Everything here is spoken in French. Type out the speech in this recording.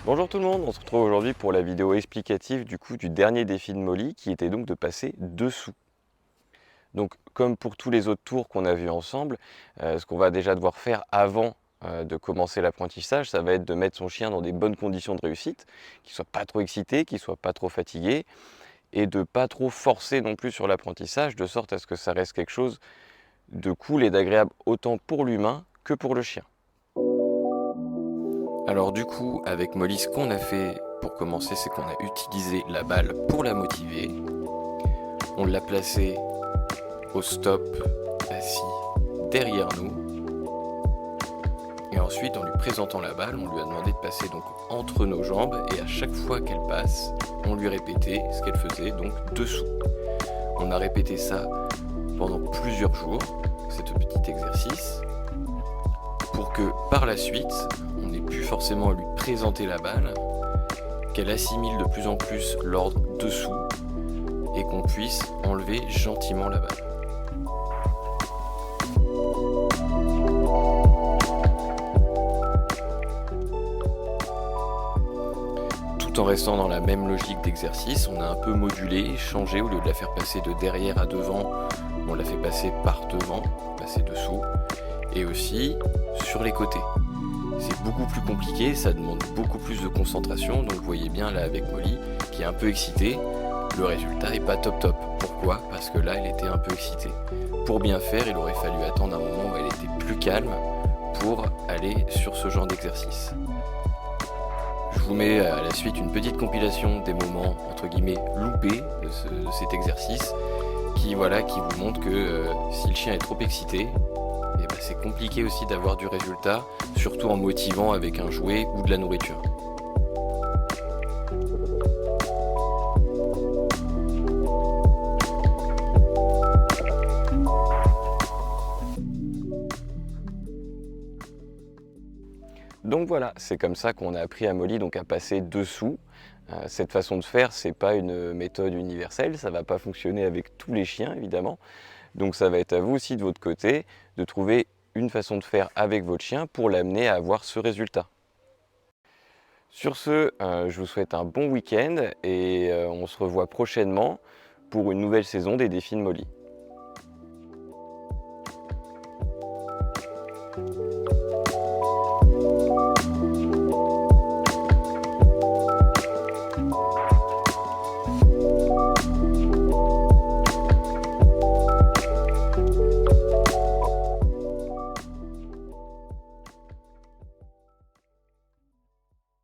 Bonjour tout le monde, on se retrouve aujourd'hui pour la vidéo explicative du dernier défi de Molly qui était donc de passer dessous. Donc comme pour tous les autres tours qu'on a vus ensemble, ce qu'on va déjà devoir faire avant de commencer l'apprentissage, ça va être de mettre son chien dans des bonnes conditions de réussite, qu'il ne soit pas trop excité, qu'il ne soit pas trop fatigué, et de pas trop forcer non plus sur l'apprentissage, de sorte à ce que ça reste quelque chose de cool et d'agréable autant pour l'humain que pour le chien. Alors du coup, avec Molly, ce qu'on a fait pour commencer, c'est qu'on a utilisé la balle pour la motiver. On l'a placée au stop, assis derrière nous. Et ensuite, en lui présentant la balle, on lui a demandé de passer donc entre nos jambes. Et à chaque fois qu'elle passe, on lui répétait ce qu'elle faisait, donc dessous. On a répété ça pendant plusieurs jours, cet petit exercice, pour que par la suite, on n'ait plus forcément à lui présenter la balle, qu'elle assimile de plus en plus l'ordre dessous et qu'on puisse enlever gentiment la balle. Tout en restant dans la même logique d'exercice, on a un peu modulé, changé, au lieu de la faire passer de derrière à devant, on l'a fait passer par devant, passer dessous, et aussi sur les côtés. C'est beaucoup plus compliqué, ça demande beaucoup plus de concentration, donc vous voyez bien là avec Molly, qui est un peu excitée, le résultat est pas top top. Pourquoi? Parce que là elle était un peu excitée. Pour bien faire, il aurait fallu attendre un moment où elle était plus calme pour aller sur ce genre d'exercice. Je vous mets à la suite une petite compilation des moments entre guillemets loupés de cet exercice qui vous montre que si le chien est trop excité, c'est compliqué aussi d'avoir du résultat, surtout en motivant avec un jouet ou de la nourriture. Donc voilà, c'est comme ça qu'on a appris à Molly à passer dessous. Cette façon de faire, c'est pas une méthode universelle, ça va pas fonctionner avec tous les chiens évidemment. Donc ça va être à vous aussi de votre côté de trouver une façon de faire avec votre chien pour l'amener à avoir ce résultat. Sur ce, je vous souhaite un bon week-end et on se revoit prochainement pour une nouvelle saison des défis de Molly.